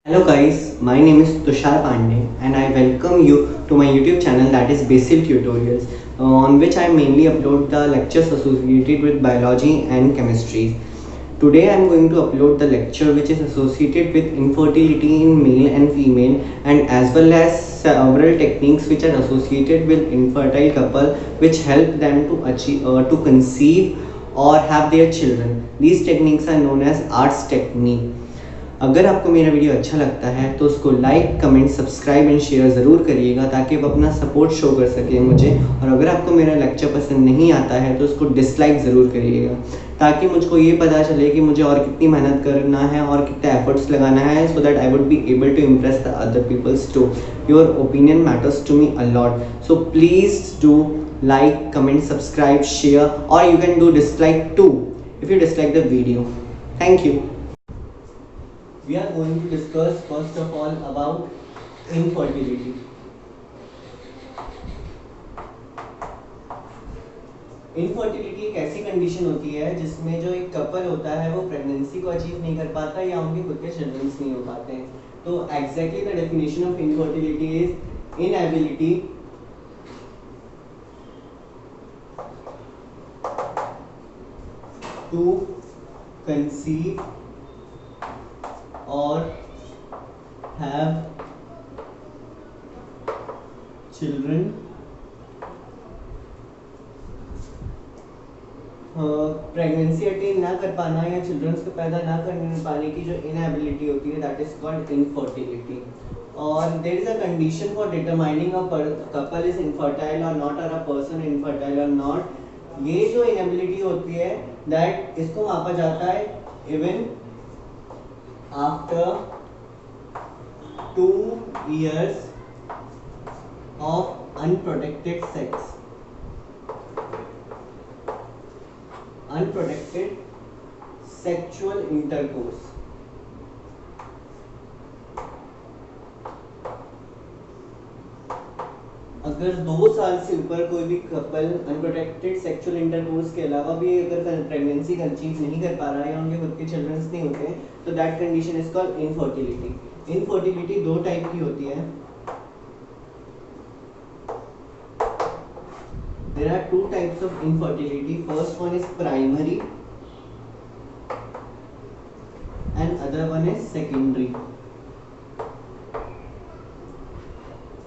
Hello guys, my name is Tushar Pandey and I welcome you to my YouTube channel that is Basil Tutorials, on which I mainly upload the lectures associated with biology and chemistry. Today I am going to upload the lecture which is associated with infertility in male and female, and as well as several techniques which are associated with infertile couple which help them to achieve to conceive or have their children. These techniques are known as ARTS technique. अगर आपको मेरा video अच्छा लगता है तो उसको like, comment, subscribe and share ज़रूर करिएगा ताकि आप अपना सपोर्ट शो कर सकें मुझे। और अगर आपको मेरा लेक्चर पसंद नहीं आता है तो उसको डिसलाइक ज़रूर करिएगा ताकि मुझको ये पता चले कि मुझे और कितनी मेहनत करना है और कितना एफर्ट्स लगाना है, so that I would be able to impress the other peoples too. Your opinion matters to me a lot, so please do like, comment, subscribe, share, और you can do dislike too if you dislike the video. Thank you. We are going to discuss first of all about infertility. Infertility एक ऐसी condition होती है जिसमें जो एक couple होता है वो प्रेगनेंसी को अचीव नहीं कर पाता या उनके खुद के चिल्ड्रंस नहीं हो पाते हैं। तो exactly the definition of infertility is inability to conceive or have children, pregnancy attain ना कर पाना या चिल्ड्रंस को पैदा ना करने पाने की जो इनएबिलिटी होती है दैट इज कॉल्ड इनफर्टिलिटी। और there is a condition for determining a couple is infertile or not, और a person infertile or not. ये जो इनएबिलिटी होती है दैट इसको मापा जाता है even after 2 years of unprotected sex. Unprotected sexual intercourse. अगर 2 साल से ऊपर कोई भी कपल अनप्रोटेक्टेड सेक्सुअल इंटरकोर्स के अलावा भी अगर प्रेगनेंसी अचीव नहीं कर पा रहा है या उनके खुद के चिल्ड्रंस नहीं होते तो that condition is called infertility. Infertility 2 type की होती है। There are 2 types of infertility. First one is primary and other one is secondary.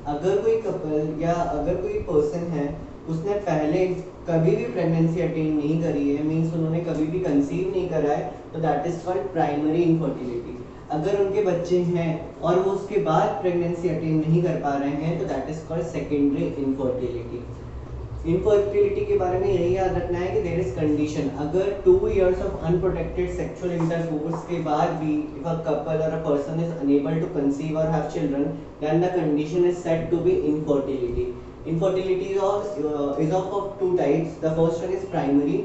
अगर कोई कपल या अगर कोई पर्सन है उसने पहले कभी भी प्रेगनेंसी अटेन नहीं करी है, मींस उन्होंने कभी भी कंसीव नहीं करा है, तो that is called primary infertility. अगर उनके बच्चे हैं और वो उसके बाद प्रेगनेंसी अटेन नहीं कर पा रहे हैं तो that is called secondary infertility. Infertility के बारे में यही याद रखना है कि देयर इज कंडीशन, अगर 2 years of unprotected sexual intercourse के बाद भी इफ अ कपल और a person is unable to conceive और have children, then the condition is said to be infertility. Infertility is of 2 types. The first one is primary.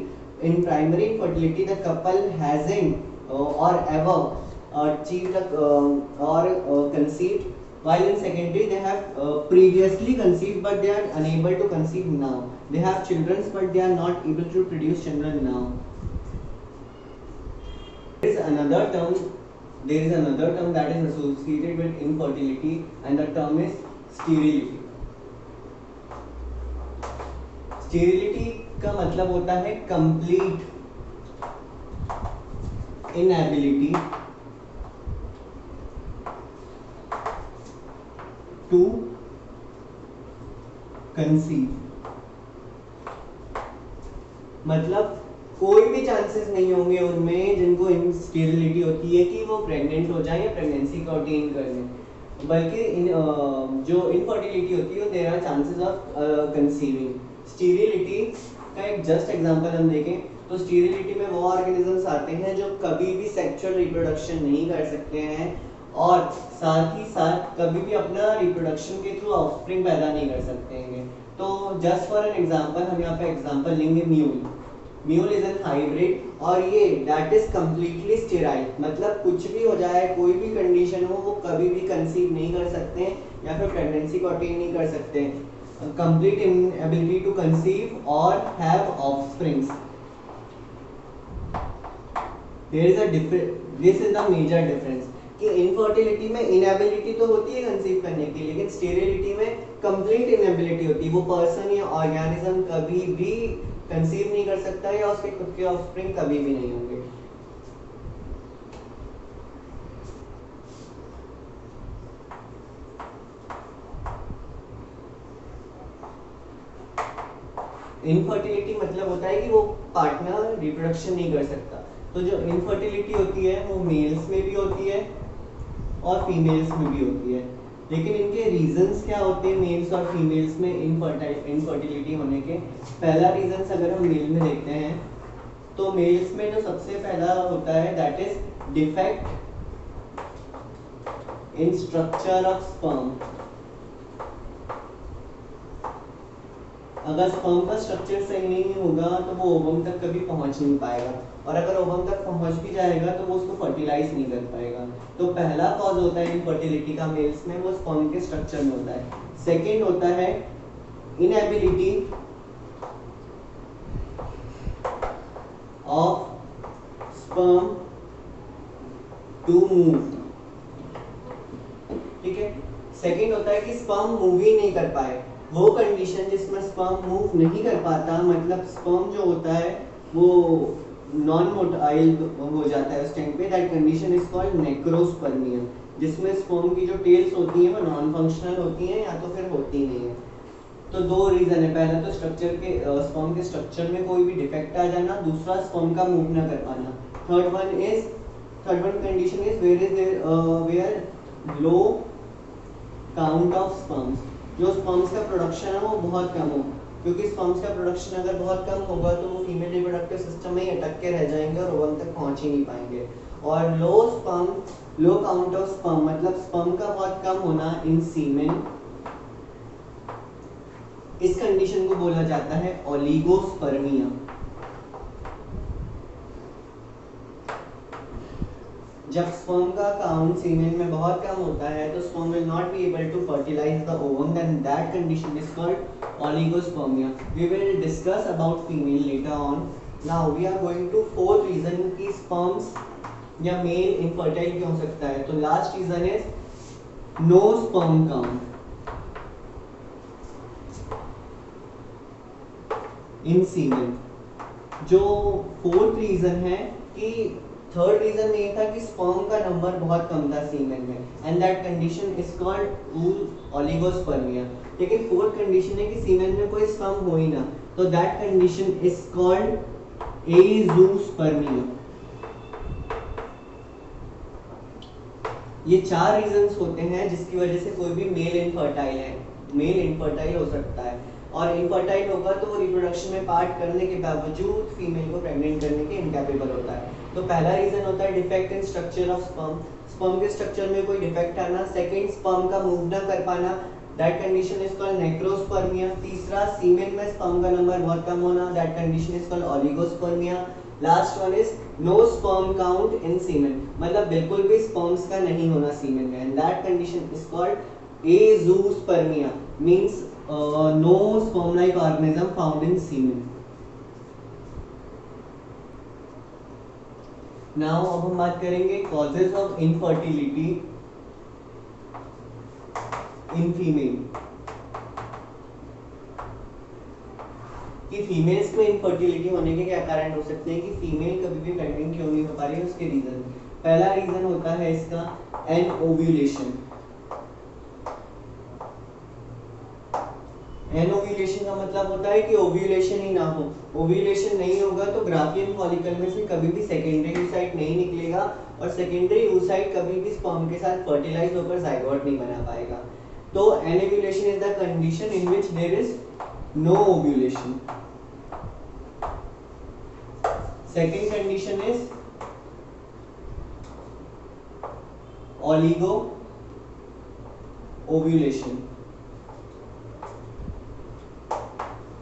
In primary infertility, the couple hasn't or ever achieved or conceived. While in secondary, they have previously conceived, but they are unable to conceive now. They have children, but they are not able to produce children now. There is another term. There is another term that is associated with infertility, and the term is sterility. Sterility का मतलब होता है complete inability to conceive. मतलब कोई भी chances नहीं होंगे उनमें जिनको स्टेरिलिटी होती है कि वो प्रेग्नेंट हो जाए या प्रेगनेंसी को अटेन कर लें, बल्कि जो इनफर्टिलिटी होती है there are chances of conceiving. Sterility का एक जस्ट एग्जांपल हम देखें तो स्टीरिलिटी में वो ऑर्गेनिजम्स आते हैं जो कभी भी सेक्सुअल रिप्रोडक्शन नहीं कर सकते हैं और साथ ही साथ कभी भी अपना रिप्रोडक्शन के थ्रू ऑफस्प्रिंग पैदा नहीं कर सकते हैं। तो जस्ट फॉर एन एग्जांपल हम यहाँ पे एग्जांपल लेंगे mule. Mule is an hybrid और ये दैट इज कंप्लीटली स्टेराइल, मतलब कुछ भी हो जाए, कोई भी कंडीशन हो, वो कभी भी कंसीव नहीं कर सकते या फिर प्रेगनेंसी को अटेन नहीं कर सकते। complete inability to conceive or have offsprings. There is a difference. This is the major difference कि इनफर्टिलिटी में इनएबिलिटी तो होती है कंसीव करने की, लेकिन स्टेरिलिटी में कंप्लीट इनएबिलिटी होती है। वो पर्सन या ऑर्गेनिज्म कभी भी कंसीव नहीं कर सकता या उसके खुद के ऑफस्प्रिंग कभी भी नहीं होंगे। इनफर्टिलिटी मतलब होता है कि वो पार्टनर रिप्रोडक्शन नहीं कर सकता। तो जो इनफर्टिलिटी होती है वो मेल्स में भी होती है और फीमेल्स में भी होती है, लेकिन इनके रीजंस क्या होते हैं मेल्स और फीमेल्स में इनफर्टिलिटी होने के। पहला रीजंस अगर हम मेल में देखते हैं तो मेल्स में जो सबसे पहला होता है that is defect in structure of sperm. अगर स्पर्म का स्ट्रक्चर सही नहीं होगा तो वो ओवम तक कभी पहुंच नहीं पाएगा, और अगर ओवम तक पहुंच भी जाएगा तो वो उसको फर्टिलाइज नहीं कर पाएगा। तो पहला कॉज होता है इनफर्टिलिटी का मेल्स में, वो स्पर्म के स्ट्रक्चर में होता है। सेकेंड होता है inability of sperm to move. ठीक है, सेकेंड होता है कि स्पर्म मूव ही नहीं कर पाए। वो कंडीशन जिसमें स्पर्म मूव नहीं कर पाता, मतलब स्पर्म जो होता है वो नॉन मोटाइल हो जाता है उस टाइम पे, दैट कंडीशन इज कॉल्ड नेक्रोस्पर्मिया, जिसमें स्पर्म की जो टेल्स होती हैं वो नॉन फंक्शनल होती हैं या तो फिर होती नहीं है। तो दो रीजन है, पहला तो स्ट्रक्चर के स्पर्म के स्ट्रक्चर में कोई भी डिफेक्ट आ जाना, दूसरा स्पर्म का मूव ना कर पाना। Third one condition is where low count of sperms, जो स्पर्म्स का प्रोडक्शन है वो बहुत कम हो, क्योंकि स्पर्म्स का प्रोडक्शन अगर बहुत कम होगा तो वो फीमेल रिप्रोडक्टिव सिस्टम में ही अटक के रह जाएंगे और ओवम तक पहुंच ही नहीं पाएंगे। और लो काउंट ऑफ स्पर्म मतलब स्पर्म का बहुत कम होना इन सीमेन, इस कंडीशन को बोला जाता है ओलिगोस्पर्मिया। जब स्पर्म का काउंट सीमेन में बहुत कम होता है तो sperm will not be able to fertilise the ovum, then that condition is called oligospermia. We will discuss about female later on. Now we are going to fourth reason कि sperms या male infertile क्यों हो सकता है। तो last reason is no sperm count in semen. जो fourth reason है कि थर्ड रीजन ये था कि स्पर्म का नंबर बहुत कम था सीमेन में, and that condition is called oligospermia. लेकिन फोर्थ कंडीशन है कि सीमेन में कोई स्पर्म हो ही ना, तो दैट कंडीशन इज कॉल्ड एजूस्पर्मिया। ये चार रीजंस होते हैं जिसकी वजह से कोई भी मेल इनफर्टाइल हो सकता है, और इनफर्टाइल होगा तो वो रिप्रोडक्शन में पार्ट करने के बावजूद फीमेल को प्रेग्नेंट करने के इनकैपेबल होता है। तो पहला रीजन होता है defect in structure of sperm, sperm के स्ट्रक्चर में कोई डिफेक्ट आना। सेकंड, स्पर्म का मूव ना कर पाना, that condition is called necrospermia. तीसरा, सीमेन में स्पर्म का नंबर बहुत कम होना, that condition is called oligospermia. Last one is no sperm count in semen, मतलब बिल्कुल भी स्पर्म्स का नहीं होना सीमेन में, and that condition is called azoospermia, means no sperm like organism found in semen. Now अब हम बात करेंगे causes of infertility in female, कि फीमेल्स में इनफर्टिलिटी होने के क्या कारण हो सकते हैं, कि फीमेल कभी भी प्रेग्नेंट क्यों नहीं हो पा रही है, उसके रीजन। पहला रीजन होता है इसका एनओव्यूलेशन। एनओव्यूलेशन का मतलब होता है कि ओव्यूलेशन ही ना हो। ओव्यूलेशन नहीं होगा तो ग्राफियन फॉलिकल में से कभी भी सेकेंडरी oocyte नहीं निकलेगा, और सेकेंडरी oocyte कभी भी स्पर्म के साथ फर्टिलाइज होकर जाइगोट नहीं बना पाएगा। तो anovulation is the condition in which there is no ovulation. Second condition is oligo ovulation.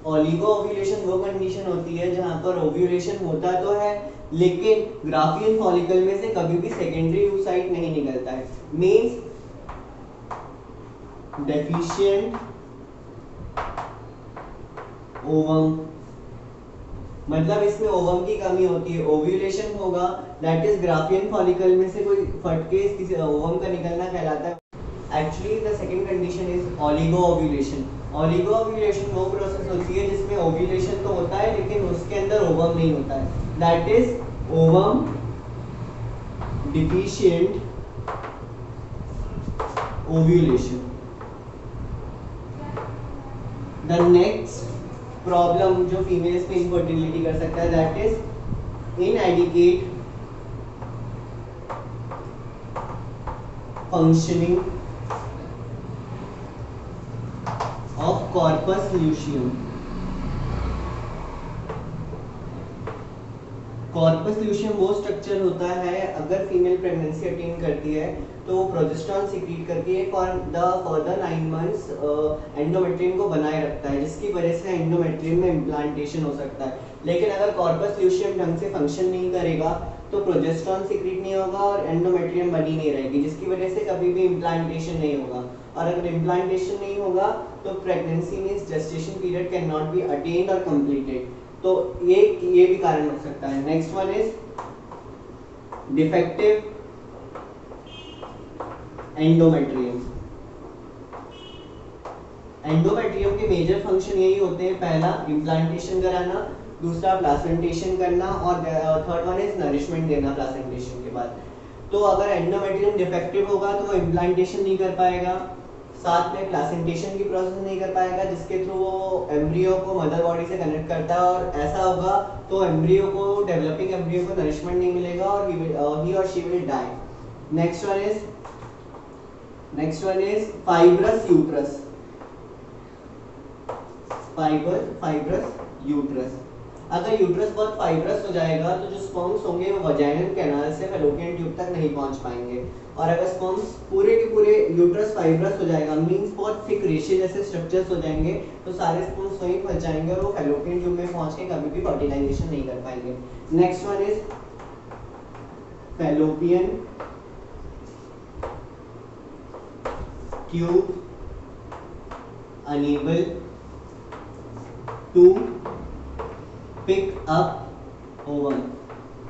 Oligo ovulation वो कंडीशन होती है जहां पर ओव्यूलेशन होता तो है लेकिन ग्राफियन फॉलिकल में से कभी भी सेकेंडरी oocyte नहीं निकलता है, मींस डेफिशिएंट ओवम मतलब इसमें ओवम की कमी होती है। ओव्यूलेशन होगा, दैट इज ग्राफियन फॉलिकल में से कोई फटके किसी ओवम का निकलना कहलाता है। Actually the second condition is oligo ovulation. Oligo ovulation वो प्रोसेस होती है जिसमें ओव्यूलेशन तो होता है लेकिन उसके अंदर ओवम नहीं होता है, that is ovum deficient ovulation. The next problem जो फीमेल्स में इनफर्टिलिटी कर सकता है, that is inadequate functioning of corpus luteum. Corpus luteum वो स्ट्रक्चर होता है, अगर फीमेल प्रेगनेंसी अटेन करती है तो वो प्रोजेस्टेरॉन सीक्रेट करके for the further 9 months endometrium को बनाए रखता है, जिसकी वजह से एंडोमेट्रियम में इम्प्लांटेशन हो सकता है। लेकिन अगर कॉर्पस ल्यूशियम ढंग से फंक्शन नहीं करेगा तो प्रोजेस्टेरॉन सीक्रेट नहीं होगा और एंडोमेट्रियम बनी नहीं रहेगी, जिसकी वजह से कभी भी इम्प्लांटेशन नहीं होगा। और अगर इम्प्लांटेशन नहीं होगा तो pregnancy means gestation period can not be attend और कंप्लीटेड। तो ये भी कारण हो सकता है। Next one is defective endometrium. Endometrium के मेजर फंक्शन यही होते हैं, पहला इम्प्लांटेशन कराना, दूसरा प्लासेंटेशन करना और थर्ड वन इज नरिशमेंट देना प्लासेंटेशन के बाद। तो अगर एंडोमेट्रियम डिफेक्टिव होगा तो वो इम्प्लांटेशन नहीं कर पाएगा, साथ में प्लासेंटेशन की प्रोसेस नहीं कर पाएगा जिसके थ्रू वो एम्ब्रियो को मदर बॉडी से कनेक्ट करता है, और ऐसा होगा तो एम्ब्रियो को, डेवलपिंग एम्ब्रियो को नरिशमेंट नहीं मिलेगा और he or she will die. Next one is fibrous uterus. Fibrous uterus, अगर यूट्रस बहुत फाइब्रस हो जाएगा तो जो स्पर्म्स होंगे वो वजाइनल कैनाल से फैलोपियन ट्यूब तक नहीं पहुंच पाएंगे। और अगर स्पर्म्स पूरे के पूरे यूट्रस फाइब्रस हो जाएगा, मींस बहुत थिक रेशे जैसे स्ट्रक्चर्स हो जाएंगे, तो सारे स्पर्म्स वहीं फंस जाएंगे और वो फैलोपियन ट्यूब में पहुंच के कभी भी फर्टिलाइजेशन नहीं कर पाएंगे। Next one is fallopian tube unable to pick up ovum.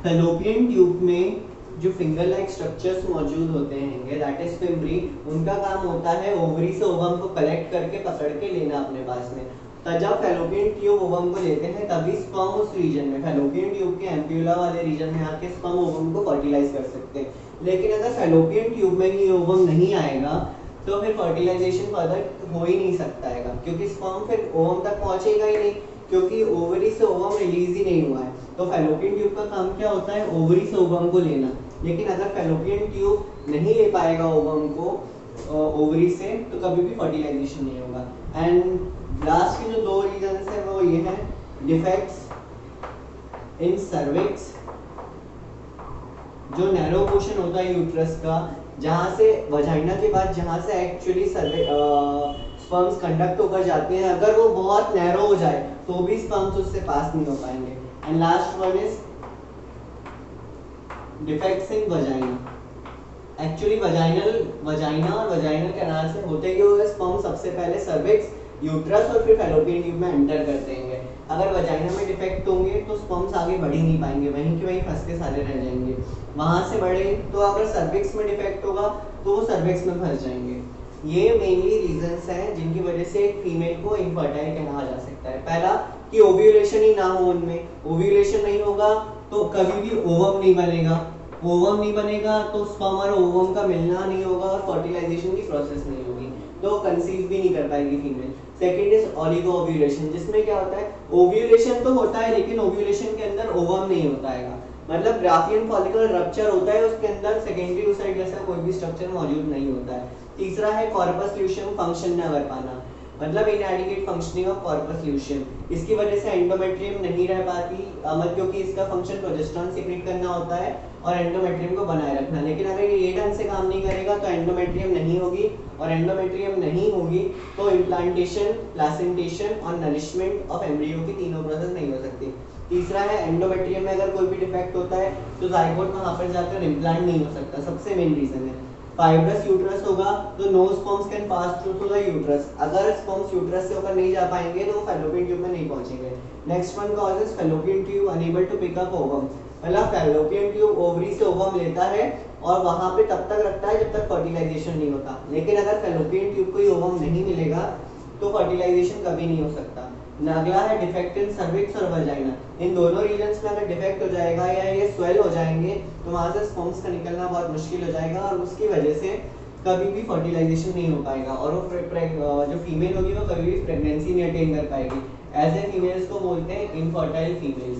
Fallopian tube में जो फिंगर लाइक स्ट्रक्चर्स मौजूद होते हैं, दैट इज फिम्ब्री, उनका काम होता है ओवरी से ओवम को कलेक्ट करके पकड़ के लेना अपने पास में। तो जब फैलोपियन ट्यूब ओवम को लेते हैं तभी स्पर्म उस रीजन में, फैलोपियन ट्यूब के एम्प्यूला वाले रीजन में आके स्पर्म ओवम को फर्टिलाइज कर सकते हैं। लेकिन अगर फैलोपियन ट्यूब में ही ओवम नहीं आएगा तो फिर फर्टिलाइजेशन फर्दर हो ही नहीं सकता है, क्योंकि स्पर्म फिर ओवम तक पहुंचेगा ही नहीं, क्योंकि ओवरी से ओवम रिलीज ही नहीं हुआ है। तो फैलोपियन ट्यूब का काम क्या होता है, ओवरी से ओवम को लेना। लेकिन अगर फैलोपियन ट्यूब नहीं ले पाएगा ओवम को ओवरी से तो कभी भी फर्टिलाइजेशन नहीं होगा। एंड लास्ट के जो दो रीजंस है वो ये है, डिफेक्ट्स इन सर्विक्स, जो नैरो पोर्शन होता है यूट्रस का, जहां से वजाइना के बाद जहां से एक्चुअली स्पर्म्स कंडक्ट होकर जाते हैं, अगर वो बहुत नैरो हो जाए तो भी स्पर्म्स उससे पास नहीं हो पाएंगे। And last one is defects in vagina. Actually vagina और वजाइनल कैनाल से होते हुए स्पर्म सबसे पहले सर्विक्स, यूट्रस और फिर फैलोपियन ट्यूब में एंटर करते हैं। अगर वजाइना में डिफेक्ट होंगे तो स्पर्म्स आगे बढ़ ही नहीं पाएंगे, वहीं के वहीं फंस के सारे रह जाएंगे। वहां से बढ़े तो अगर सर्विक्स में डिफेक्ट होगा तो वो सर्विक्स में फंस जाएंगे। ये मेनली रीजंस हैं जिनकी वजह से एक फीमेल को इनफर्टाइल कहा जा सकता है। पहला कि ओव्यूलेशन ही ना हो, उनमें ओव्यूलेशन नहीं होगा तो कभी भी ओवम नहीं बनेगा, ओवम नहीं बनेगा तो स्पर्म और ओवम का मिलना नहीं होगा और फर्टिलाइजेशन की प्रोसेस नहीं होगी, तो कंसीव भी नहीं कर पाएगी female. Second is oligo ovulation, जिसमें क्या होता है, ओव्यूलेशन तो होता है लेकिन ओव्यूलेशन के अंदर ओवम नहीं होता है, मतलब ग्राफियन फॉलिकल रप्चर होता है, उसके अंदर सेकेंडरी oocyte जैसा कोई भी स्ट्रक्चर मौजूद नहीं होता है। तीसरा है कॉर्पस ल्यूशियम फंक्शन न कर पाना, मतलब इनएडिक्वेट फंक्शनिंग ऑफ कॉर्पस ल्यूशियम। इसकी वजह से एंडोमेट्रियम नहीं रह पाती, क्योंकि इसका फंक्शन प्रोजेस्टेरॉन सीक्रेट करना होता है और एंडोमेट्रियम को बनाए रखना। लेकिन अगर ये ढंग से काम नहीं करेगा तो एंडोमेट्रियम नहीं होगी, और एंडोमेट्रियम नहीं होगी तो इम्प्लांटेशन, प्लासेंटेशन और नरिशमेंट ऑफ एम्ब्रियो की तीनों प्रोसेस नहीं हो सकती। तीसरा है एंडोमेट्रियम में अगर कोई भी डिफेक्ट होता है तो जाइगोट वहां पर जाकर इम्प्लांट नहीं हो सकता, सबसे मेन रीजन है। फाइब्रस यूट्रस होगा तो no sperms can pass through the uterus, अगर स्पर्म्स यूट्रस से होकर नहीं जा पाएंगे तो वो फैलोपियन ट्यूब में नहीं पहुंचेंगे। Next one causes fallopian tube unable to pick up ovum, मतलब फैलोपियन ट्यूब ओवरी से ओवम लेता है और वहां पे तब तक रखता है जब तक फर्टिलाइजेशन नहीं होता, लेकिन अगर फैलोपियन ट्यूब को ही ओवम नहीं मिलेगा तो फर्टिलाइजेशन कभी नहीं हो सकता। अगला है डिफेक्ट इन सर्विक्स और वजाइना, इन दोनों रीजन्स में अगर डिफेक्ट हो जाएगा या ये स्वेल हो जाएंगे तो वहां से स्पर्म्स का निकलना बहुत मुश्किल हो जाएगा और उसकी वजह से कभी भी फर्टिलाइजेशन नहीं हो पाएगा और वो जो फीमेल होगी वो कभी भी प्रेगनेंसी नहीं अटेन कर पाएगी। ऐसे फीमेल्स को बोलते हैं इनफर्टाइल फीमेल्स।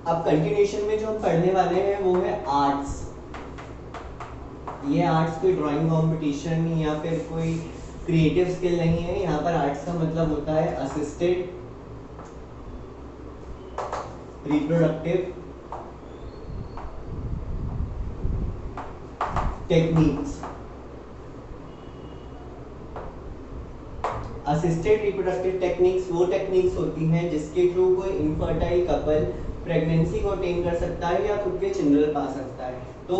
अब कंटिन्यूएशन में जो हम पढ़ने वाले हैं वो है आर्ट्स। ये आर्ट्स कोई ड्राइंग कंपटीशन या फिर कोई क्रिएटिव स्किल नहीं है, यहाँ पर आर्ट्स का मतलब होता है assisted reproductive techniques. Assisted reproductive techniques वो टेक्निक्स होती हैं जिसके थ्रू कोई इनफर्टाइल कपल प्रेगनेंसी को अटेन कर सकता है या खुद के चिल्ड्रन पा सकता है। तो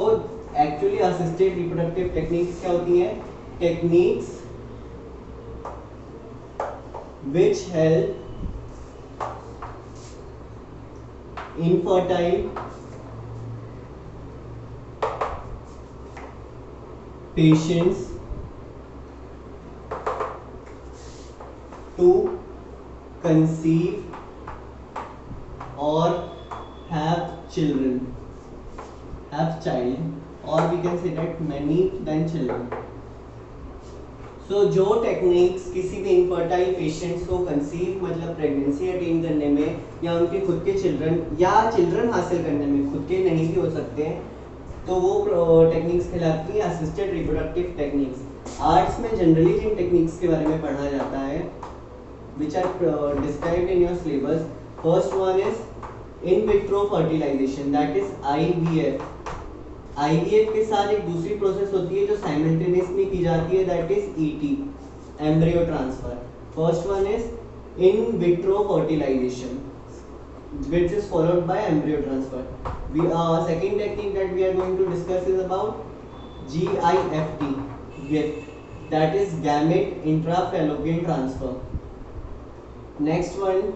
एक्चुअली असिस्टेड रिप्रोडक्टिव टेक्निक्स क्या होती हैं? Techniques which help infertile patients to conceive or have children, have child, or we can say that many than children. जो टेक्निक्स किसी भी इनफर्टाइल पेशेंट्स को कंसीव मतलब प्रेगनेंसी अटेन करने में या उनके खुद के चिल्ड्रन या चिल्ड्रन हासिल करने में, खुद के नहीं भी हो सकते हैं, तो वो टेक्निक्स कहलाती है असिस्टेड रिप्रोडक्टिव टेक्निक्स। आर्ट्स में जनरली जिन टेक्निक्स के बारे में पढ़ा जाता है which are described in your syllabus, first one is in vitro fertilization, that is IVF। IVF के साथ एक दूसरी प्रोसेस होती है जो साइमल्टेनियसली की जाती है, that is ET, embryo transfer. First one is in vitro fertilization which is followed by embryo transfer. Second technique that we are going to discuss is about GIFT, that is gamete intrafallopian transfer. Next one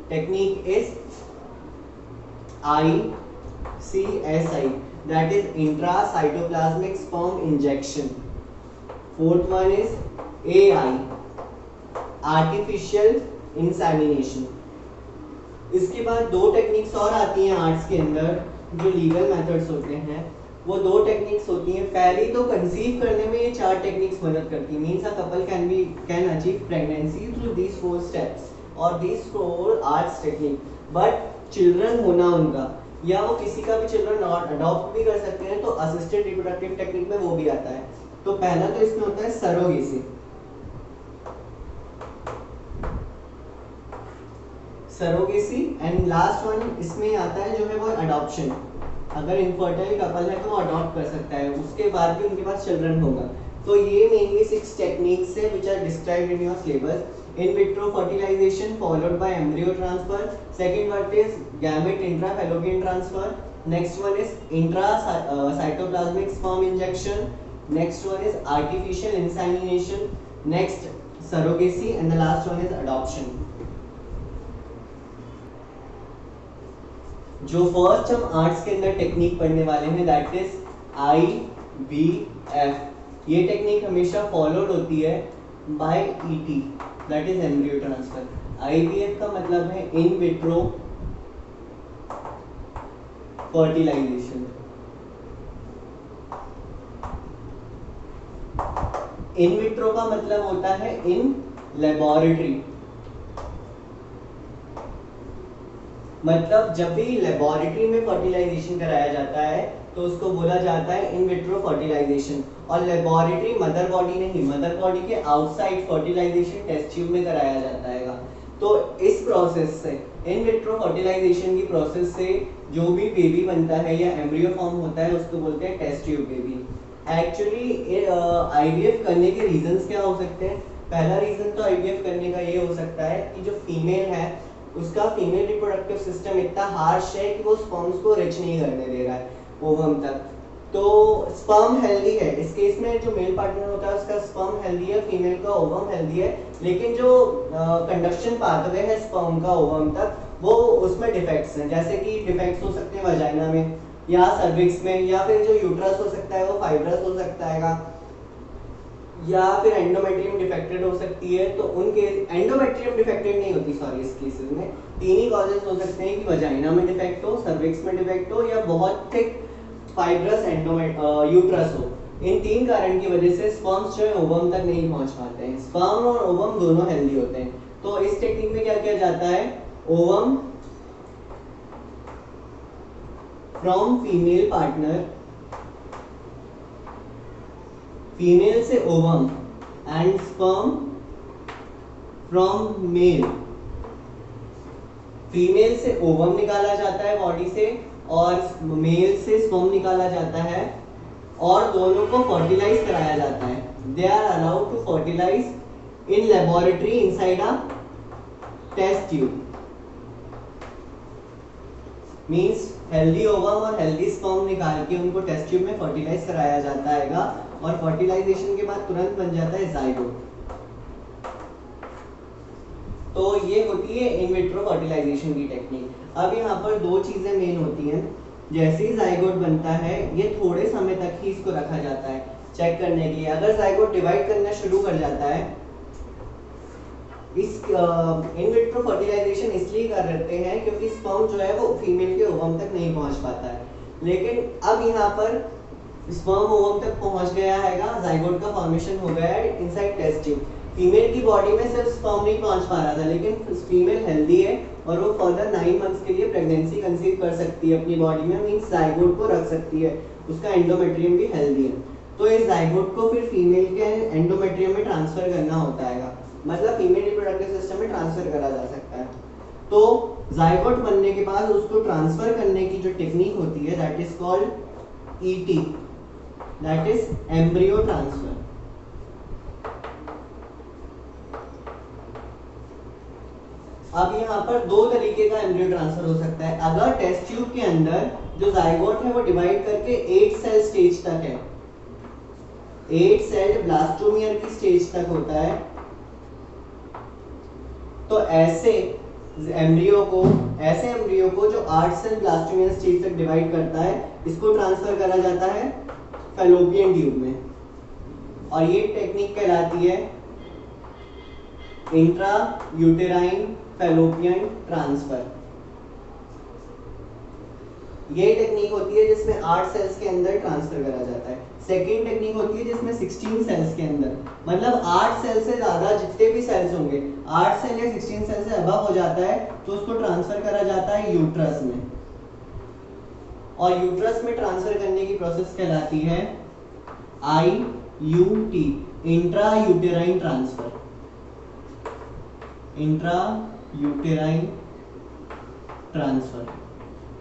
technique is ICSI, that is intracytoplasmic sperm injection. Fourth one is AI, artificial insemination. इसके बाद दो techniques और आती हैं arts के अंदर जो legal methods होते हैं, वो दो टेक्निक्स होती हैं। पहली तो कंसीव करने में ये चार टेक्निक्स मदद करती हैं, means a couple can achieve pregnancy through these 4 steps और these 4 ARTs technique. But children होना उनका या वो किसी का भी चिल्ड्रन अडॉप्ट भी कर सकते हैं, तो असिस्टेड रिप्रोडक्टिव टेक्निक में वो भी आता है। तो पहला तो इसमें होता है surrogacy. Surrogacy and last one इसमें आता है जो है वो अडॉप्शन। अगर इनफर्टाइल कपल है तो वो अडॉप्ट कर सकता है, उसके बाद भी उनके पास चिल्ड्रन होगा। तो ये मेनली 6 टेक्निक्स है which are described in your syllabus. In vitro fertilisation followed by embryo transfer, second one is gamete intrafallopian transfer, next one is intracytoplasmic sperm injection, next one is artificial insemination, next surrogacy and the last one is adoption. जो first हम ARTs के अंदर technique पढ़ने वाले हैं that is IVF। ये technique हमेशा followed होती है by ET, that is embryo transfer. IVF का मतलब है in vitro fertilization. In vitro का मतलब होता है इन लेबोरेटरी, मतलब जब भी लेबोरेटरी में फर्टिलाइजेशन कराया जाता है तो उसको बोला जाता है इन विट्रो फर्टिलाइजेशन। और लेबोरेटरी मदर बॉडी नहीं, मदर बॉडी के आउटसाइड फर्टिलाइजेशन टेस्ट ट्यूब में कराया जाता है। तो इस प्रोसेस से, इन विट्रो फर्टिलाइजेशन की प्रोसेस से जो भी बेबी बनता है या एम्ब्रियो फॉर्म होता है उसको बोलते हैं test tube baby. Actually IVF करने के रीजंस क्या हो सकते हैं? पहला रीजन तो IVF करने का ये हो सकता है कि जो फीमेल है उसका फीमेल रिप्रोडक्टिव सिस्टम इतना हार्श है कि वो स्पर्म्स को रिच नहीं करने दे रहा है ओवम तक। तो स्पर्म हेल्दी है, इस केस में जो मेल पार्टनर होता है उसका स्पर्म हेल्दी है, फीमेल का ओवम हेल्दी है, लेकिन जो कंडक्शन पाथवे है स्पर्म का ओवम तक वो उसमें डिफेक्ट्स हैं। जैसे कि डिफेक्ट्स हो सकते हैं वजाइना में या सर्विक्स में, या फिर जो यूट्रस हो सकता है वो फाइब्रस हो सकता है, या फिर एंडोमेट्रियम डिफेक्टेड हो सकती है। तो उनके एंडोमेट्रियम डिफेक्टेड नहीं होती, सॉरी, इस केसेस में तीन ही कॉजेस हो सकते हैं कि वजाइना में डिफेक्ट हो, सर्विक्स में डिफेक्ट हो, या बहुत थिक फाइब्रस यूट्रस हो। इन तीन कारण की वजह से स्पर्म्स जो है ओवम तक नहीं पहुंच पाते हैं। स्पर्म और ओवम दोनों हेल्दी होते हैं। तो इस टेक्निक में क्या किया जाता है, ovum from female partner, female से ovum, and sperm from male. Female से ओवम निकाला जाता है बॉडी से और मेल से स्पर्म निकाला जाता है, और दोनों को फर्टिलाइज कराया जाता है। They are allowed to fertilize in laboratory inside a test tube. Means healthy ovum और हेल्दी स्पर्म निकाल के उनको टेस्ट ट्यूब में फर्टिलाइज कराया जाता है, और फर्टिलाइजेशन के बाद तुरंत बन जाता है जाइगोट। तो ये होती है इन विट्रो फर्टिलाइजेशन की टेक्निक। अब यहाँ पर दो चीजें मेन होती हैं। जैसे ही जाइगोट बनता है ये थोड़े समय तक ही इसको रखा जाता है चेक करने के लिए। अगर जाइगोट डिवाइड करना शुरू कर जाता है, इस इन विट्रो फर्टिलाइजेशन इसलिए कर रहते हैं क्योंकि स्पर्म जो है वो फीमेल के ओवम तक नहीं पहुंच पाता है। लेकिन अब यहाँ पर स्पर्म ओवम तक पहुंच गया है, जाइगोट का फॉर्मेशन हो गया है इनसाइड टेस्ट ट्यूब। फीमेल की बॉडी में सिर्फ स्पर्म नहीं पहुंच पा रहा था, लेकिन फीमेल हेल्दी है और वो फर्दर 9 मंथ्स के लिए प्रेगनेंसी कंसीव कर सकती है अपनी बॉडी में, मींस जाइगोट को रख सकती है, उसका एंडोमेट्रियम भी हेल्दी है। तो इस जाइगोट को फिर फीमेल के एंडोमेट्रियम में ट्रांसफर करना होता है, मतलब फीमेल रिप्रोडक्टिव सिस्टम में ट्रांसफर करा जा सकता है। तो जाइगोट बनने के बाद उसको ट्रांसफर करने की जो टेक्निक होती है that is called ET, that is embryo transfer. अब यहाँ पर दो तरीके का एम्ब्रियो ट्रांसफर हो सकता है। अगर टेस्ट ट्यूब के अंदर जो जाइगोट है वो डिवाइड करके 8 सेल स्टेज तक है, 8 सेल ब्लास्टोमियर की स्टेज तक होता है, तो ऐसे एम्ब्रियो को जो 8 सेल ब्लास्टोमियर स्टेज तक डिवाइड करता है, इसको ट्रांसफर करा जाता है फैलोपियन ट्यूब में, और ये टेक्निक कहलाती है इंट्रा यूटेराइन फैलोपियन ट्रांसफर। ये टेक्निक होती है जिसमें 8 सेल्स के अंदर ट्रांसफर करा जाता है। सेकेंड टेक्निक होती है जिसमें 16 सेल्स के अंदर, मतलब 8 सेल से ज्यादा जितने भी सेल्स होंगे, 8 सेल या 16 सेल से अबव हो जाता है तो उसको ट्रांसफर करा जाता है यूट्रस में, और यूट्रस में ट्रांसफर करने की प्रोसेस कहलाती है IUT, intra uterine transfer. Intra uterine transfer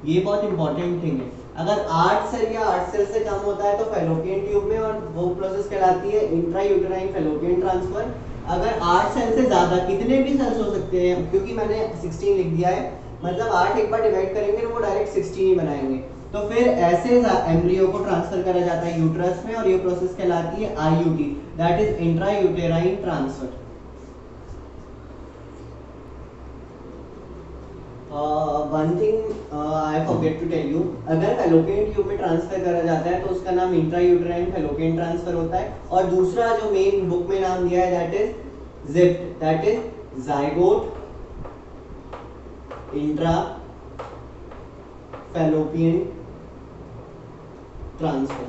ये बहुत इंपॉर्टेंट थिंग है। अगर 8 सेल या 8 सेल से कम होता है तो फैलोपियन ट्यूब में, और वो प्रोसेस कहलाती है इंट्रा यूटेराइन फैलोपियन ट्रांसफर। अगर 8 सेल से ज्यादा, कितने भी सेल्स हो सकते हैं, क्योंकि मैंने 16 लिख दिया है, मतलब 8 एक बार डिवाइड करेंगे वो डायरेक्ट 16 ही बनाएंगे, तो फिर ऐसे एम्ब्रियो को ट्रांसफर करा जाता है यूट्रस में, और ये प्रोसेस कहलाती है IUT, that is intra uterine transfer. One thing I forget to tell you, अगर फैलोपियन ट्यूब में ट्रांसफर करा जाता है तो उसका नाम इंट्रा यूटेराइन फैलोपियन ट्रांसफर होता है, और दूसरा जो मेन बुक में नाम दिया है that is zipped, that is zygote intra fallopian transfer.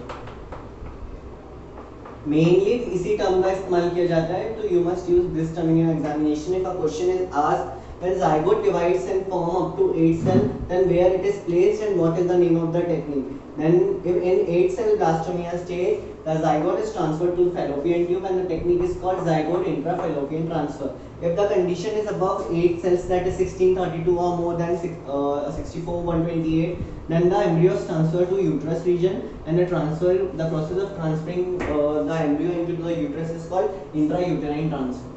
Mainly इसी टर्म का इस्तेमाल किया जाता है, तो you must use this term in your examination. If a question is asked when zygote divides and form up to 8 cell, then where it is placed and what is the name of the technique. Then if in 8 cell blastomeria stage the zygote is transferred to fallopian tube and the technique is called zygote intrafallopian transfer. If the condition is above 8 cells, that is 16, 32 or more than 64, 128, then the embryo is transferred to uterus region, and the process of transferring the embryo into the uterus is called intrauterine transfer.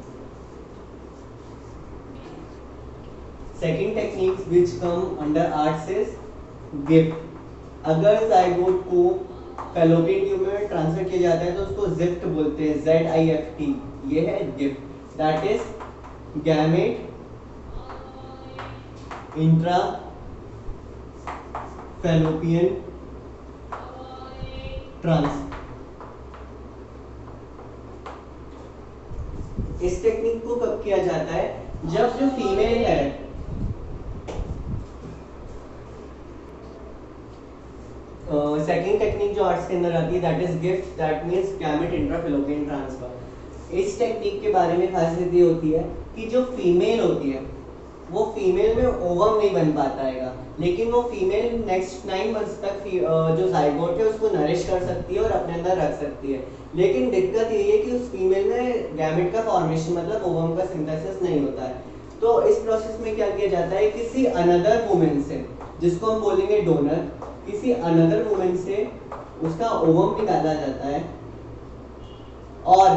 Second technique which come under arts is gift. अगर zygote को fallopian tube में transfer किया जाता है तो उसको gift बोलते हैं, ZIFT। ये है gift, that is gamete intra fallopian transfer. इस टेक्निक को कब किया जाता है? जब जो फीमेल है सेकेंड टेक्निक जो आर्ट्स के अंदर आती है that is GIFT, that means gamete intrafallopian transfer. इस टेक्निक के बारे में खासियत ये होती है कि जो फीमेल होती है वो फीमेल में ओवम नहीं बन पाता है, लेकिन वो फीमेल नेक्स्ट 9 मंथ्स तक जो जाइगोट है उसको नरिश कर सकती है और अपने अंदर रख सकती है। लेकिन दिक्कत ये है कि उस फीमेल में गैमेट का फॉर्मेशन मतलब ओवम का सिंथेसिस नहीं होता है। तो इस प्रोसेस में क्या किया जाता है, किसी अनदर वुमेन से, जिसको हम बोलेंगे डोनर, किसी अनदर वुमेन से उसका ओवम निकाला जाता है और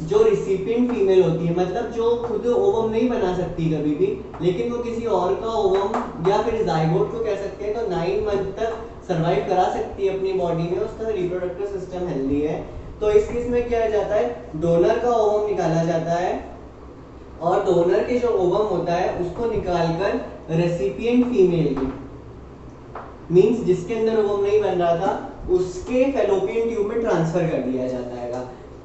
जो रिसिपिएंट फीमेल होती है, मतलब जो खुद ओवम नहीं बना सकती कभी भी, लेकिन वो किसी और का ओवम या फिर जाइगोट को कह सकते हैं, तो 9 मंथ तक सरवाइव करा सकती है अपनी बॉडी में, उसका रिप्रोडक्टिव सिस्टम हेल्दी है। तो इस केस में क्या जाता है, डोनर का ओवम निकाला जाता है और डोनर के जो ओवम होता है उसको निकालकर रेसिपिएंट फीमेल की, मींस जिसके अंदर ओवम नहीं बन रहा था, उसके फैलोपियन ट्यूब में ट्रांसफर कर दिया जाता है।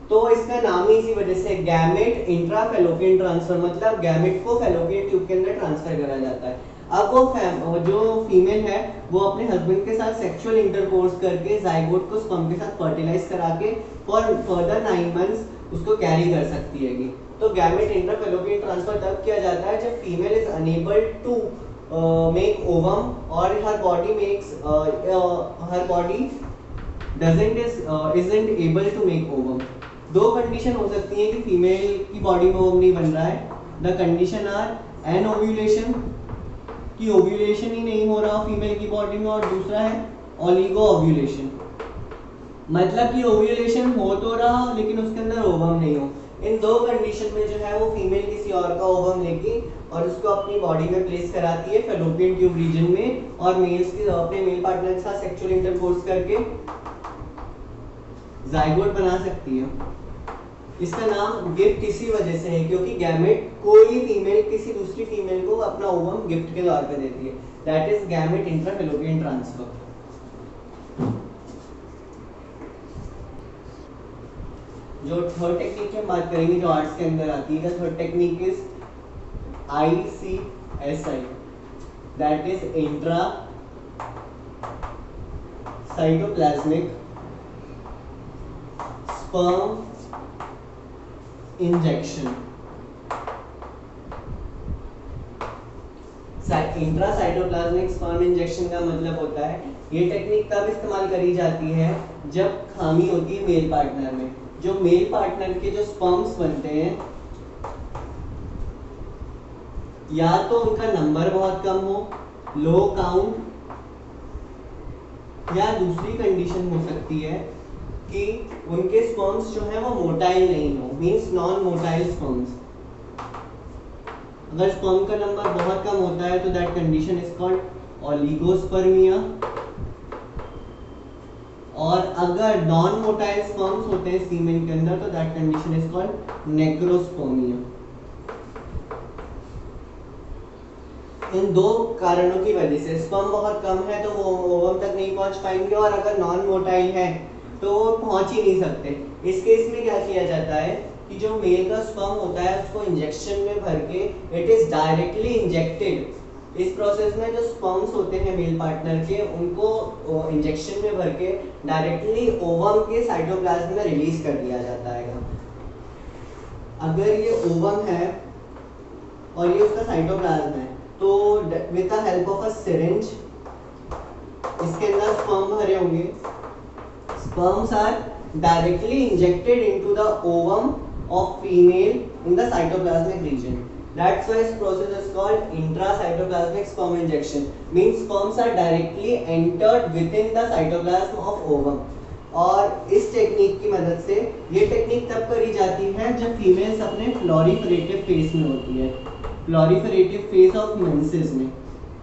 तो इसका नाम ही इसी वजह से गैमेट इंट्राफैलोपियन ट्रांसफर, मतलब गैमेट को फैलोपियन ट्यूब के अंदर ट्रांसफर करा जाता है। अब वो जो फीमेल है वो अपने हस्बैंड के साथ सेक्सुअल इंटरकोर्स करके जाइगोट को स्पर्म के साथ फर्टिलाइज करा के फॉर फर्दर 9 मंथ्स उसको कैरी कर सकती है। तो गैमेट इंट्राफैलोपियन ट्रांसफर तब किया जाता है जब female is unable to make ovum और her body isn't able to make ovum। दो कंडीशन हो सकती है कि फीमेल की बॉडी में ओवम नहीं बन रहा है। The condition are anovulation, कि ओव्यूलेशन ही नहीं हो रहा फीमेल की बॉडी में, और दूसरा है ओलिगो ओव्यूलेशन, मतलब कि ओव्यूलेशन हो तो रहा लेकिन उसके अंदर ओवम नहीं हो। इन दो कंडीशन में जो है वो फीमेल किसी और का ओवम लेगी और उसको अपनी बॉडी में प्लेस कराती है फैलोपियन ट्यूब रीजन में, और मेल्स के अपने मेल पार्टनर के साथ सेक्सुअल इंटरकोर्स करके जाइगोट बना सकती है। इसका नाम गिफ्ट इसी वजह से है क्योंकि गैमेट कोई फीमेल किसी दूसरी फीमेल को अपना ओवम गिफ्ट के तौर पे देती है, that is gamete intrafallopian transfer. जो थर्ड टेक्निक की हम बात करेंगे जो आर्ट्स के अंदर आती है, third technique is ICSI, that is intra cytoplasmic sperm injection. Intracytoplasmic sperm injection का मतलब होता है, ये टेक्निक तब इस्तेमाल करी जाती है जब खामी होती है मेल पार्टनर में। जो मेल पार्टनर के जो स्पर्म्स बनते हैं, या तो उनका नंबर बहुत कम हो, लो काउंट, या दूसरी कंडीशन हो सकती है कि उनके स्पर्म्स जो है वो मोटाइल नहीं हो, मींस नॉन मोटाइल स्पर्म्स। अगर स्पर्म का नंबर बहुत कम होता है तो that condition is called oligospermia, और अगर नॉन मोटाइल स्पर्म्स होते हैं सीमेन के अंदर तो दैट कंडीशन इज कॉल्ड नेक्रोस्पर्मिया। इन दो कारणों की वजह से स्पर्म बहुत कम है तो वो ओवम तक नहीं पहुंच पाएंगे, और अगर नॉन मोटाइल है तो वो पहुंच ही नहीं सकते। इस केस में क्या किया जाता है कि जो मेल का स्पर्म होता है उसको इंजेक्शन में भर के, इट इज डायरेक्टली इंजेक्टेड। इस प्रोसेस में जो स्पर्म्स होते हैं मेल पार्टनर के, उनको इंजेक्शन में भर के डायरेक्टली ओवम के साइटोप्लाज्म में रिलीज कर दिया जाता है। अगर ये ओवम है और ये उसका साइटोप्लाज्म है तो with the help of a syringe इसके अंदर स्पर्म भरे होंगे, sperms are directly injected into the ovum of female in the cytoplasmic region. That's why this process is called intracytoplasmic sperm injection. Means sperms are directly entered within the cytoplasm of ovum. और इस technique की मदद से, ये technique तब करी जाती है जब फीमेल्स अपने फ्लोरिफरेटिव फेज में होती है। प्लॉरिफरेटिव फेज ऑफ मेंसेस में,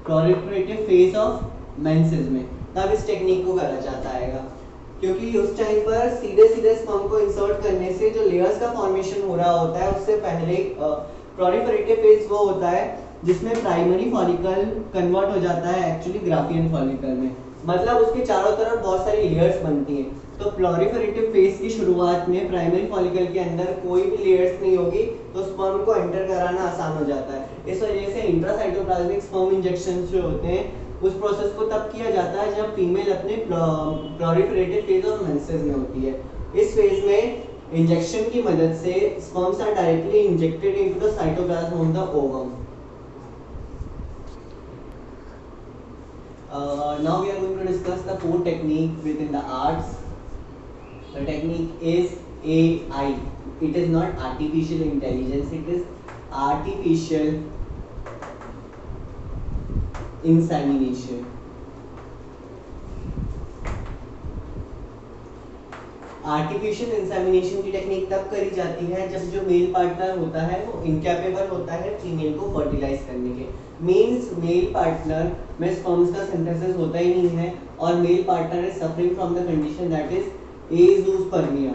प्लॉरिफरेटिव फेज ऑफ मेंसेस में तब इस टेक्निक को करा जाता है, क्योंकि उस टाइम पर सीधे सीधे स्पर्म को इंसर्ट करने से जो लेयर्स का फॉर्मेशन हो रहा होता है उससे पहले प्लॉरिफरेटिव फेज वो होता है जिसमें प्राइमरी फॉलिकल कन्वर्ट हो जाता है एक्चुअली ग्राफियन फॉलिकल में, मतलब उसके चारों तरफ बहुत सारी लेयर्स बनती हैं। तो प्लॉरिफरेटिव फेज की शुरुआत में प्राइमरी फॉलिकल के अंदर कोई भी लेयर्स नहीं होगी तो स्पर्म को एंटर कराना आसान हो जाता है। इस वजह से इंट्रासाइटोप्लाज्मिक स्पर्म इंजेक्शन जो होते हैं उस प्रोसेस को तब किया जाता है जब फीमेल अपने प्लॉरिफरेटिव फेज ऑफ मेंसेस में होती है। इस फेज में इंजेक्शन की मदद से sperms are directly injected into the cytoplasm of the ovum. Now we are going to discuss the fourth technique within the arts. The technique is AI. It is not artificial intelligence, it is artificial insemination. Artificial insemination की technique तब करी जाती है जब जो male partner होता है वो इनकैपेबल होता है फीमेल को फर्टिलाइज करने के। मींस मेल पार्टनर में स्पर्म्स का सिंथेसिस होता ही नहीं है और male partner is suffering from the condition that is azoospermia.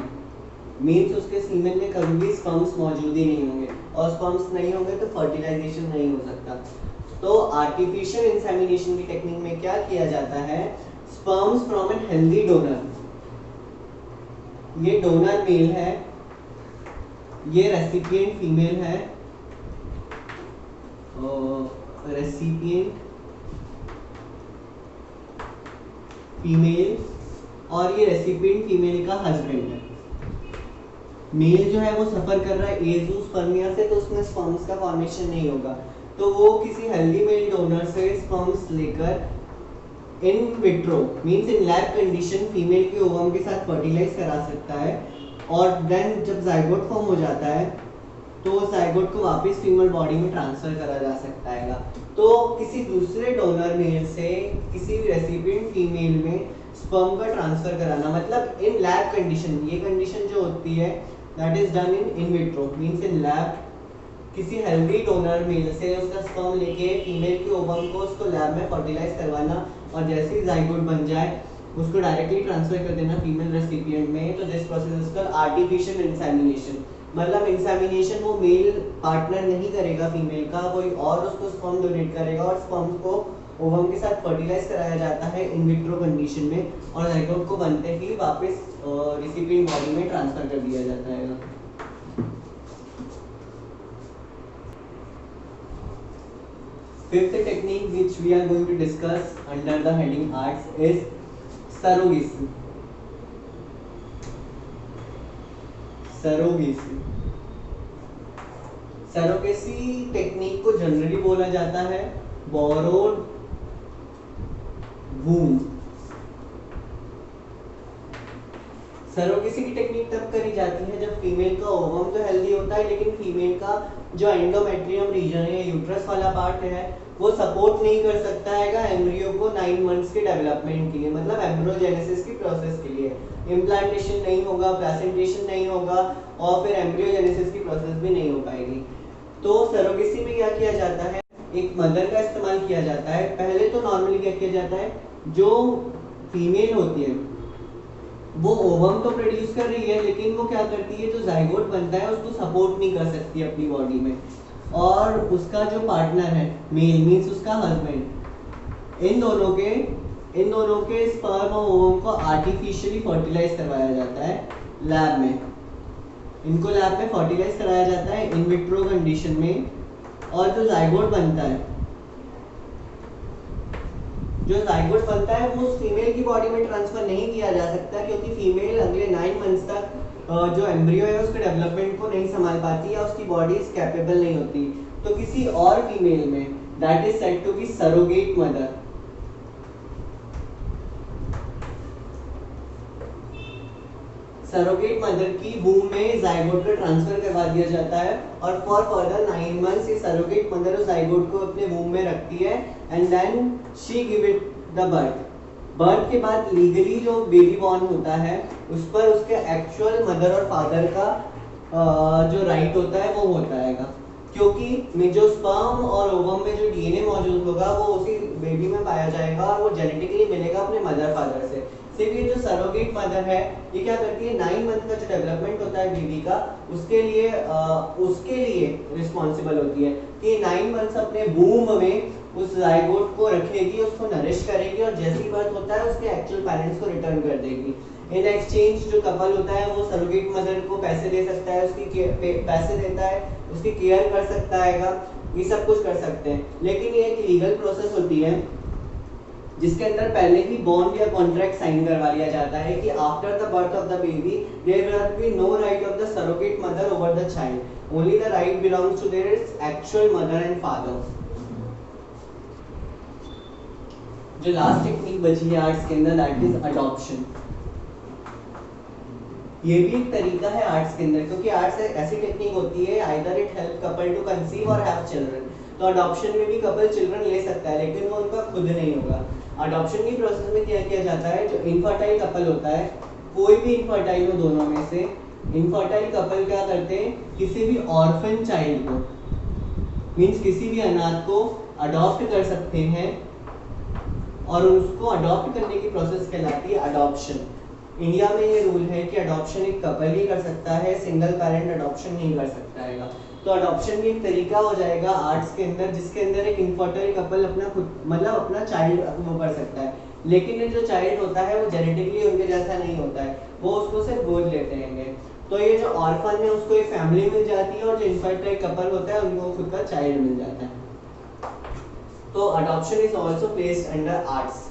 Means उसके सीमेन में कभी भी स्पर्म्स मौजूद ही नहीं होंगे और स्पर्म्स नहीं होंगे तो फर्टिलाइजेशन नहीं हो सकता। तो आर्टिफिशियल इंसेमिनेशन की टेक्निक में क्या किया जाता है, sperms from N healthy donor, ये डोनर मेल है, ये रेसिपिएंट फीमेल है, रेसिपिएंट फीमेल और ये रेसिपिएंट फीमेल का हस्बैंड है। मेल जो है वो सफर कर रहा है एज़ोस्पर्मिया से तो उसमें स्पर्म्स का फॉर्मेशन नहीं होगा, तो वो किसी हेल्दी मेल डोनर से स्पर्म्स लेकर in vitro means in lab condition female के ओवम के साथ फर्टिलाइज करा सकता है और देन जब जाइगोट फॉर्म हो जाता है तो जाइगोट को वापस फीमेल बॉडी में ट्रांसफर करा जा सकता है। तो किसी दूसरे डोनर मेल से किसी भी रेसिपिएंट फीमेल में स्पर्म का ट्रांसफर कराना, मतलब इन लैब कंडीशन, ये कंडीशन जो होती है that is done in vitro means in lab, किसी हेल्दी डोनर मेल से उसका स्पर्म लेके फीमेल के ओवम को उसको लैब में फर्टिलाइज करवाना और जैसे ही जाइगोट बन जाए उसको डायरेक्टली ट्रांसफर कर देना फीमेल रेसिपिएंट में। तो this process is called artificial insemination. मतलब इंसेमिनेशन वो मेल पार्टनर नहीं करेगा फीमेल का, कोई और उसको स्पर्म डोनेट करेगा और स्पर्म को ओवम के साथ फर्टिलाइज कराया जाता है इन विट्रो कंडीशन में और जाइगोट को बनते ही वापस रेसिपिएंट बॉडी में ट्रांसफर कर दिया जाता है। Fifth technique which we are going to discuss under the heading arts is surrogacy. Surrogacy. Surrogacy technique को जनरली बोला जाता है borrowed womb। सरोगेसी की टेक्निक तब करी जाती है जब फीमेल का ओवम तो हेल्दी होता है लेकिन फीमेल का जो एंडोमेट्रियम रीजन है, यूट्रस वाला पार्ट है, वो सपोर्ट नहीं कर सकता है एम्ब्रियो को 9 मंथ्स के डेवलपमेंट के लिए, मतलब एम्ब्रियोजेनेसिस की प्रोसेस के लिए। इम्प्लांटेशन नहीं होगा, प्लेसेंटेशन नहीं होगा और फिर एम्ब्रियोजेनेसिस की प्रोसेस भी नहीं हो पाएगी। तो सरोगेसी में क्या किया जाता है, एक मदर का इस्तेमाल किया जाता है। पहले तो नॉर्मली क्या किया जाता है, जो फीमेल होती है वो ओवम तो प्रोड्यूस कर रही है लेकिन वो क्या करती है, जो जाइगोट बनता है उसको सपोर्ट नहीं कर सकती अपनी बॉडी में, और उसका जो पार्टनर है मेल मींस उसका हस्बैंड, इन दोनों के स्पर्म और ओवम को आर्टिफिशियली फर्टिलाइज करवाया जाता है लैब में। इनको लैब में फर्टिलाइज कराया जाता है इन विट्रो कंडीशन में, और जो जाइगोट बनता है वो फीमेल की बॉडी में ट्रांसफर नहीं किया जा सकता क्योंकि फीमेल अगले 9 मंथ्स तक जो एम्ब्रियो है उसके डेवलपमेंट को नहीं संभाल पाती है, उसकी बॉडी कैपेबल नहीं होती। तो किसी और फीमेल में that is said to be surrogate mother. Surrogate mother की वूम में जाइगोट का ट्रांसफर करवा दिया जाता है और फॉर फर्दर 9 मंथ्स ये सरोगेट मदर उस जाइगोट को अपने वूम में रखती है and then she give it the birth के बाद लीगली जो बेबी बॉर्न होता है उस पर उसके एक्चुअल मदर और फादर का जो राइट होता है वो होता है क्योंकि में जो स्पर्म और ओवम में जो डीएनए मौजूद होगा वो उसी बेबी में पाया जाएगा और वो जेनेटिकली मिलेगा अपने मदर फादर से। सिर्फ ये जो सरोगेट मदर है ये क्या करती है, 9 मंथ का जो डेवलपमेंट होता है बेबी का उसके लिए रिस्पॉन्सिबल होती है कि 9 मंथ्स अपने बूम में उस जाइगोट को रखेगी, उसको नरिश करेगी और जैसी बर्थ होता है उसके एक्चुअल पेरेंट्स को रिटर्न कर देगी। इन एक्सचेंज जो कपल होता है वो सरोगेट मदर को पैसे दे सकता है, पैसे देता है, उसकी केयर कर सकता है, ये सब कुछ कर सकते हैं। लेकिन ये एक लीगल प्रोसेस होती है जिसके अंदर पहले ही बॉन्ड या कॉन्ट्रैक्ट साइन करवा लिया जाता है कि after the birth of the baby there will be no right of the surrogate mother over the child, only the right belongs to their actual mother and father. जो last technique बची है arts के अंदर that is adoption. ये भी एक तरीका है आर्ट्स के अंदर, क्योंकि आर्ट्स ऐसी टेक्निक होती है either it help couple to conceive और हैव चिल्ड्रन। तो अडॉप्शन में भी कपल चिल्ड्रन ले सकता है लेकिन वो उनका खुद नहीं होगा। अडॉप्शन की प्रोसेस में क्या किया जाता है, जो इनफर्टाइल कपल होता है, कोई भी इनफर्टाइल हो दोनों में से, इनफर्टाइल कपल क्या करते हैं, किसी भी ऑर्फन चाइल्ड को मींस किसी भी अनाथ को अडॉप्ट कर सकते हैं और उसको अडॉप्ट करने की प्रोसेस कहलाती है अडॉप्शन। इंडिया में ये रूल है कि अडॉप्शन एक कपल ही कर सकता है, सिंगल पेरेंट अडॉप्शन नहीं कर सकता है। तो अडॉप्शन भी एक तरीका हो जाएगा आर्ट्स के अंदर जिसके अंदर एक इनफर्टाइल कपल अपना खुद मतलब अपना चाइल्ड वो कर सकता है, लेकिन ये जो चाइल्ड होता है वो जेनेटिकली उनके जैसा नहीं होता है, वो उसको सिर्फ गोद लेते हैं। तो ये जो ऑर्फन है उसको एक फैमिली मिल जाती है और जो इनफर्टाइल कपल होता है उनको खुद का चाइल्ड मिल जाता है। तो adoption is also placed under arts.